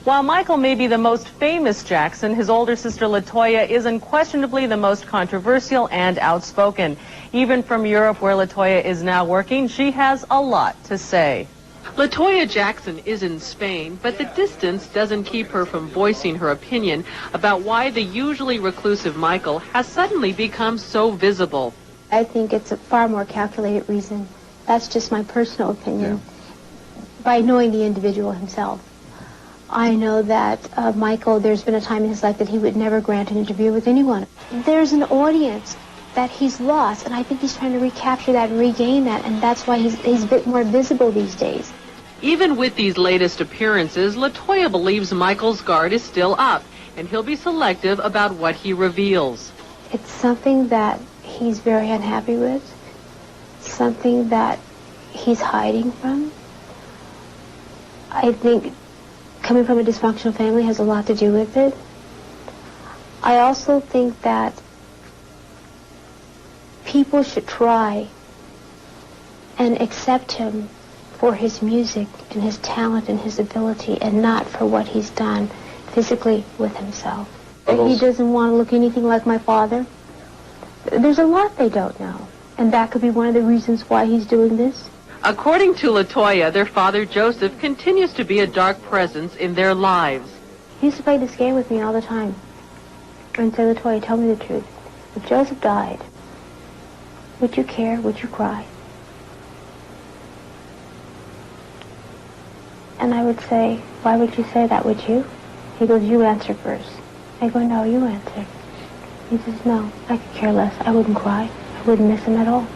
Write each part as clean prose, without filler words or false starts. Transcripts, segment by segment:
While Michael may be the most famous Jackson, his older sister LaToya is unquestionably the most controversial and outspoken. Even from Europe, where LaToya is now working, she has a lot to say. LaToya Jackson is in Spain, but the distance doesn't keep her from voicing her opinion about why the usually reclusive Michael has suddenly become so visible. I think it's a far more calculated reason. That's just my personal opinion. By knowing the individual himself. I know that Michael, there's been a time in his life that he would never grant an interview with anyone. There's an audience that he's lost, and I think he's trying to recapture that and regain that, and that's why he's a bit more visible these days. Even with these latest appearances, LaToya believes Michael's guard is still up, and he'll be selective about what he reveals. It's something that he's very unhappy with, something that he's hiding from. I think coming from a dysfunctional family has a lot to do with it. I also think that people should try and accept him for his music and his talent and his ability, and not for what he's done physically with himself. He doesn't want to look anything like my father. There's a lot they don't know, and that could be one of the reasons why he's doing this. According to LaToya, their father Joseph continues to be a dark presence in their lives. He used to play this game with me all the time and say, LaToya, tell me the truth. If Joseph died, would you care? Would you cry? And I would say, why would you say that, would you? He goes, you answer first. I go, no, you answer. He says, no, I could care less. I wouldn't cry. I wouldn't miss him at all.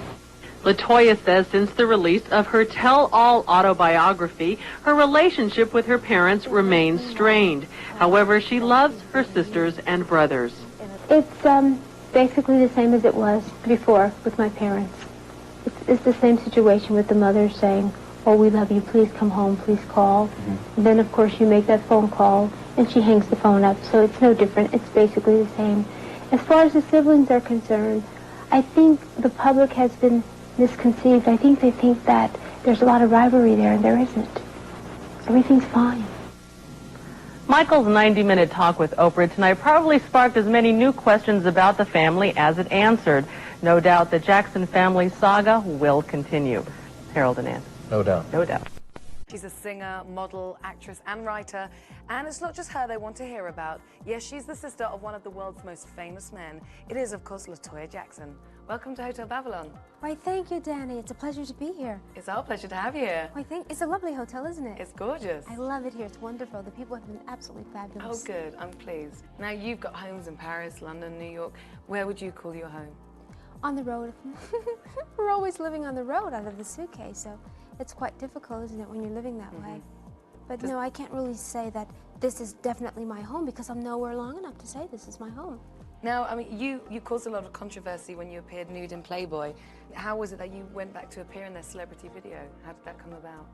LaToya says since the release of her tell-all autobiography, her relationship with her parents remains strained. However, she loves her sisters and brothers. It's basically the same as it was before with my parents. It's the same situation with the mother saying, oh, we love you, please come home, please call. And then, of course, you make that phone call, and she hangs the phone up, so it's no different. It's basically the same. As far as the siblings are concerned, I think the public has been misconceived. I think they think that there's a lot of rivalry there, and there isn't. Everything's fine. Michael's 90-minute talk with Oprah tonight probably sparked as many new questions about the family as it answered. No doubt the Jackson family saga will continue. Harold and Ann. No doubt. No doubt. She's a singer, model, actress, and writer, and it's not just her they want to hear about. Yes, she's the sister of one of the world's most famous men. It is, of course, LaToya Jackson. Welcome to Hotel Babylon. Why, thank you, Danny. It's a pleasure to be here. It's our pleasure to have you here. Why, it's a lovely hotel, isn't it? It's gorgeous. I love it here. It's wonderful. The people have been absolutely fabulous. Oh, good. I'm pleased. Now, you've got homes in Paris, London, New York. Where would you call your home? On the road. We're always living on the road out of the suitcase, so it's quite difficult, isn't it, when you're living that way? But no, I can't really say that this is definitely my home, because I'm nowhere long enough to say this is my home. Now, I mean, you caused a lot of controversy when you appeared nude in Playboy. How was it that you went back to appear in their celebrity video? How did that come about?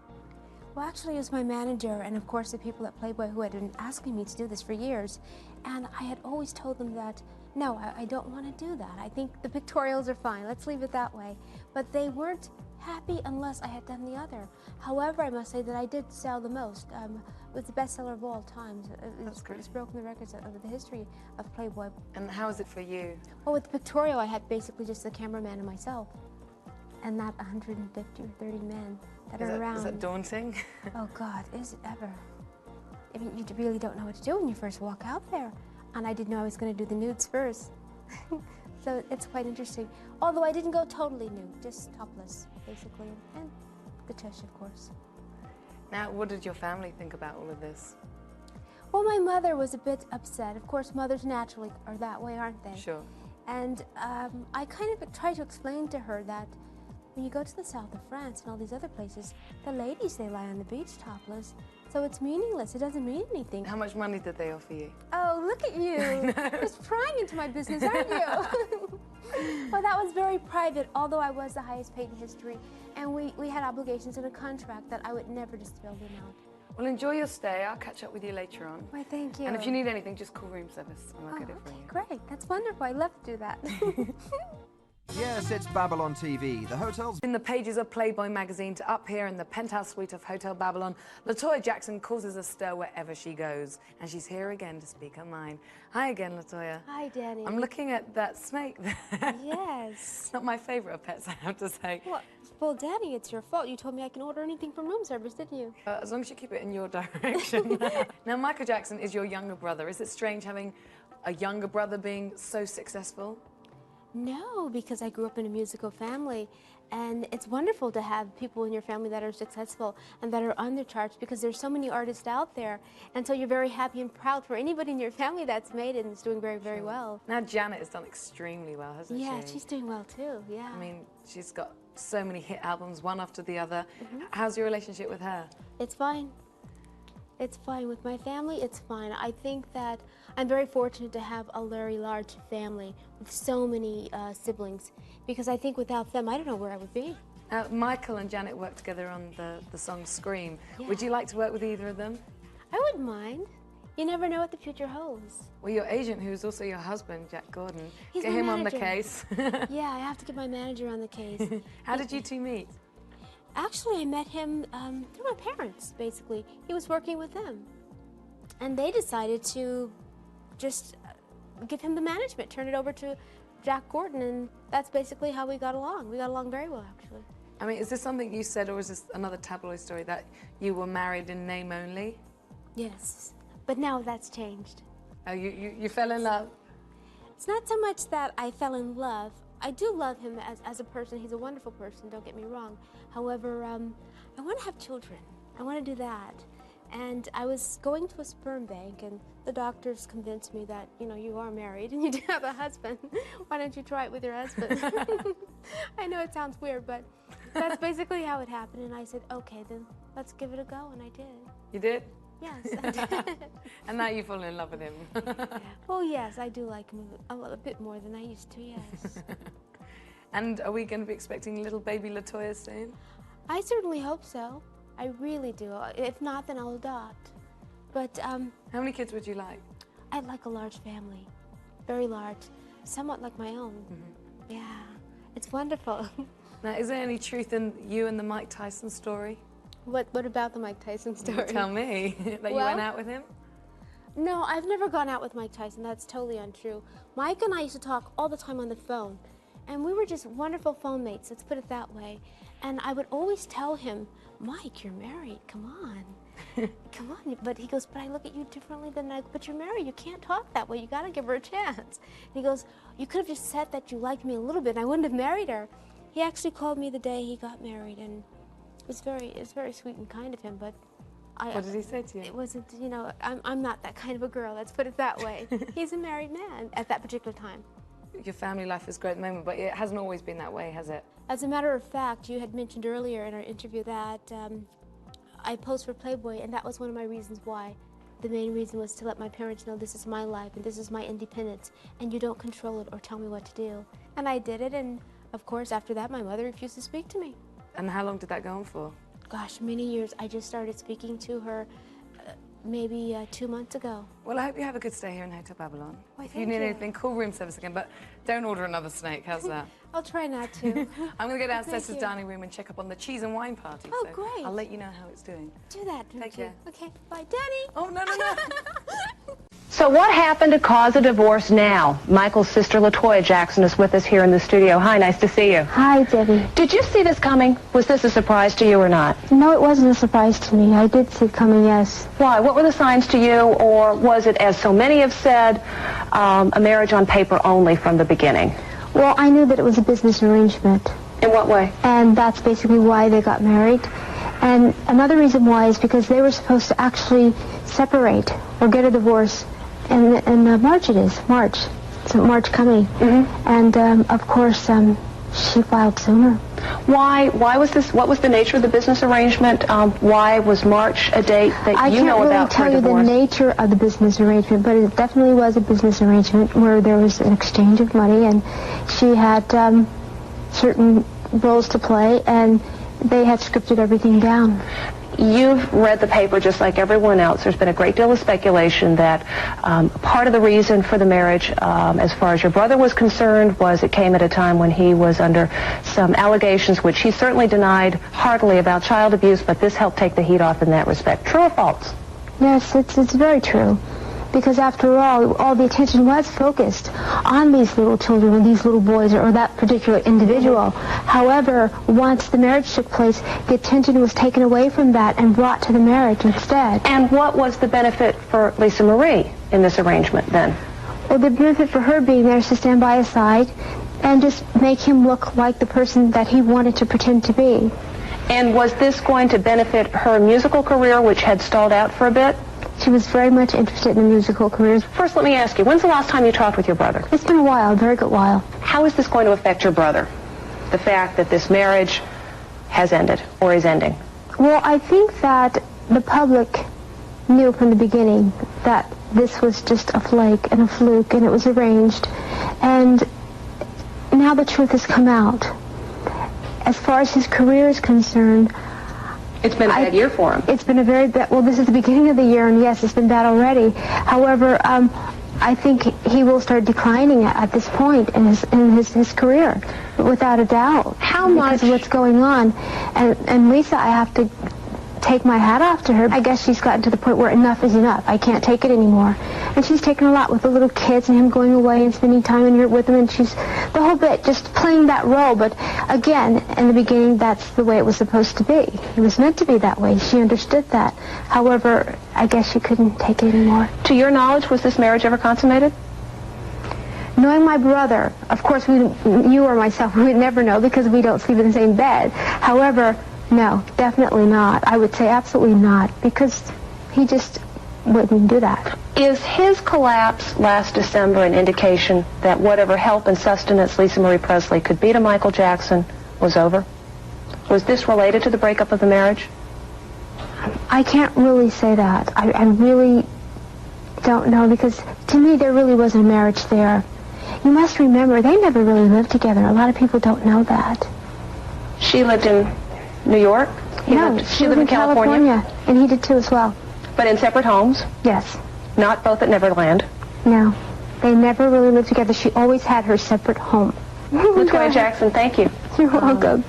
Well, actually, it was my manager and, of course, the people at Playboy who had been asking me to do this for years. And I had always told them that, no, I don't want to do that. I think the pictorials are fine. Let's leave it that way. But they weren't happy unless I had done the other. However, I must say that I did sell the most. It was the bestseller of all times. It's broken the records of the history of Playboy. And how is it for you? Well, with the pictorial, I had basically just the cameraman and myself, and not 150 or 30 men that are around. Is that daunting? Oh, God, is it ever? I mean, you really don't know what to do when you first walk out there. And I didn't know I was going to do the nudes first. So it's quite interesting. Although I didn't go totally nude, just topless, basically, and the tush, of course. Now, what did your family think about all of this? Well, my mother was a bit upset. Of course, mothers naturally are that way, aren't they? Sure. And I kind of tried to explain to her that when you go to the south of France and all these other places, the ladies, they lie on the beach topless. So it's meaningless. It doesn't mean anything. How much money did they offer you? Oh, look at you. Just prying into my business, aren't you? Well, that was very private, although I was the highest paid in history. And we had obligations in a contract that I would never just spill them out. Well, enjoy your stay. I'll catch up with you later on. Why, thank you. And if you need anything, just call room service and I'll get it for you. Great. That's wonderful. I love to do that. Yes, it's Babylon TV. The hotel's... In the pages of Playboy magazine to up here in the penthouse suite of Hotel Babylon, LaToya Jackson causes a stir wherever she goes. And she's here again to speak her mind. Hi again, LaToya. Hi, Danny. I'm looking at that snake there. Yes. Not my favorite of pets, I have to say. Well, Danny, it's your fault. You told me I can order anything from room service, didn't you? As long as you keep it in your direction. Now, Michael Jackson is your younger brother. Is it strange having a younger brother being so successful? No, because I grew up in a musical family, and it's wonderful to have people in your family that are successful and that are on the charts, because there's so many artists out there, and so you're very happy and proud for anybody in your family that's made it and is doing very, very well. Now Janet has done extremely well, hasn't she? Yeah, she's doing well too, yeah. I mean, she's got so many hit albums, one after the other. How's your relationship with her? It's fine. It's fine. With my family, it's fine. I think that I'm very fortunate to have a very large family with so many siblings, because I think without them, I don't know where I would be. Michael and Janet worked together on the song Scream. Yeah. Would you like to work with either of them? I wouldn't mind. You never know what the future holds. Well, your agent, who's also your husband, Jack Gordon, He's get my him on the manager. case. Yeah, I have to get my manager on the case. How did you two meet? Actually, I met him through my parents, basically. He was working with them. And they decided to just give him the management, turn it over to Jack Gordon, and that's basically how we got along. We got along very well, actually. I mean, is this something you said, or is this another tabloid story that you were married in name only? Yes, but now that's changed. Oh, you fell in love? It's not so much that I fell in love. I do love him as a person. He's a wonderful person, don't get me wrong. However, I want to have children. I want to do that. And I was going to a sperm bank, and the doctors convinced me that, you know, you are married and you do have a husband. Why don't you try it with your husband? I know it sounds weird, but that's basically how it happened. And I said, okay, then let's give it a go, and I did. You did? Yes, I did. And now you've fallen in love with him. Oh, yes, I do like him a bit more than I used to, yes. And are we going to be expecting little baby LaToya soon? I certainly hope so. I really do. If not, then I'll adopt. But how many kids would you like? I'd like a large family, very large, somewhat like my own. Yeah, it's wonderful. Now, is there any truth in you and the Mike Tyson story? What about the Mike Tyson story? Tell me that you went out with him. No, I've never gone out with Mike Tyson. That's totally untrue. Mike and I used to talk all the time on the phone, and we were just wonderful phone mates. Let's put it that way. And I would always tell him, Mike, you're married, come on. Come on, but he goes, but I look at you differently than but you're married, you can't talk that way, you gotta give her a chance. And he goes, you could have just said that you liked me a little bit and I wouldn't have married her. He actually called me the day he got married, and it was very sweet and kind of him, but what did he say to you? It wasn't, you know, I'm not that kind of a girl, let's put it that way. He's a married man at that particular time. Your family life is great at the moment, but it hasn't always been that way, has it? As a matter of fact, you had mentioned earlier in our interview that I posed for Playboy, and that was one of my reasons why. The main reason was to let my parents know this is my life and this is my independence, and you don't control it or tell me what to do. And I did it, and of course after that my mother refused to speak to me. And how long did that go on for? Gosh, many years. I just started speaking to her maybe 2 months ago. Well, I hope you have a good stay here in Hotel Babylon. Why, if you need anything, call room service again, but don't order another snake. How's that? I'll try not to. I'm going to go downstairs to Thank the you. dining room and check up on the cheese and wine party. Oh, so great. I'll let you know how it's doing. Do that. Take care. Okay, bye. Danny! Oh, no, no, no. So what happened to cause a divorce now? Michael's sister LaToya Jackson is with us here in the studio. Hi, nice to see you. Hi, Debbie. Did you see this coming? Was this a surprise to you or not? No, it wasn't a surprise to me. I did see it coming, yes. Why? What were the signs to you? Or was it, as so many have said, a marriage on paper only from the beginning? Well, I knew that it was a business arrangement. In what way? And that's basically why they got married. And another reason why is because they were supposed to actually separate or get a divorce. And March it is, March. It's March coming. And, of course, she filed sooner. Why was this? What was the nature of the business arrangement? Why was March a date that you know about for a I can't really tell you the divorce? nature of the business arrangement, but it definitely was a business arrangement where there was an exchange of money, and she had certain roles to play, and they had scripted everything down. you've read the paper just like everyone else. There's been a great deal of speculation that part of the reason for the marriage, as far as your brother was concerned, was it came at a time when he was under some allegations, which he certainly denied heartily, about child abuse, but this helped take the heat off in that respect. True or false? Yes, it's very true. Because after all the attention was focused on these little children, or these little boys, or that particular individual. However, once the marriage took place, the attention was taken away from that and brought to the marriage instead. And what was the benefit for Lisa Marie in this arrangement then? Well, the benefit for her being there is to stand by his side and just make him look like the person that he wanted to pretend to be. And was this going to benefit her musical career, which had stalled out for a bit? She was very much interested in musical careers. First, let me ask you, when's the last time you talked with your brother? It's been a while, a very good while. How is this going to affect your brother? The fact that this marriage has ended, or is ending? Well, I think that the public knew from the beginning that this was just a flake and a fluke, and it was arranged. And now the truth has come out. As far as his career is concerned, it's been a bad year for him. It's been a very bad, well, this is the beginning of the year, and yes, it's been bad already. However, I think he will start declining at this point in his career, without a doubt. How much? Because of what's going on. And Lisa, I have to take my hat off to her. I guess she's gotten to the point where enough is enough. I can't take it anymore. And she's taken a lot with the little kids and him going away and spending time in here with them, and she's the whole bit just playing that role. But again, in the beginning, that's the way it was supposed to be. It was meant to be that way. She understood that. However, I guess she couldn't take it anymore. To your knowledge, was this marriage ever consummated? Knowing my brother, of course, you or myself, we would never know because we don't sleep in the same bed. However, no, definitely not. I would say absolutely not, because he just wouldn't do that. Is his collapse last December an indication that whatever help and sustenance Lisa Marie Presley could be to Michael Jackson was over? Was this related to the breakup of the marriage? I can't really say that. I really don't know, because to me there really wasn't a marriage there. You must remember, they never really lived together. A lot of people don't know that. She lived in New York? She lived in California, and he did too as well. But in separate homes? Yes. Not both at Neverland? No. They never really lived together. She always had her separate home. Latoya Jackson, thank you. You're welcome.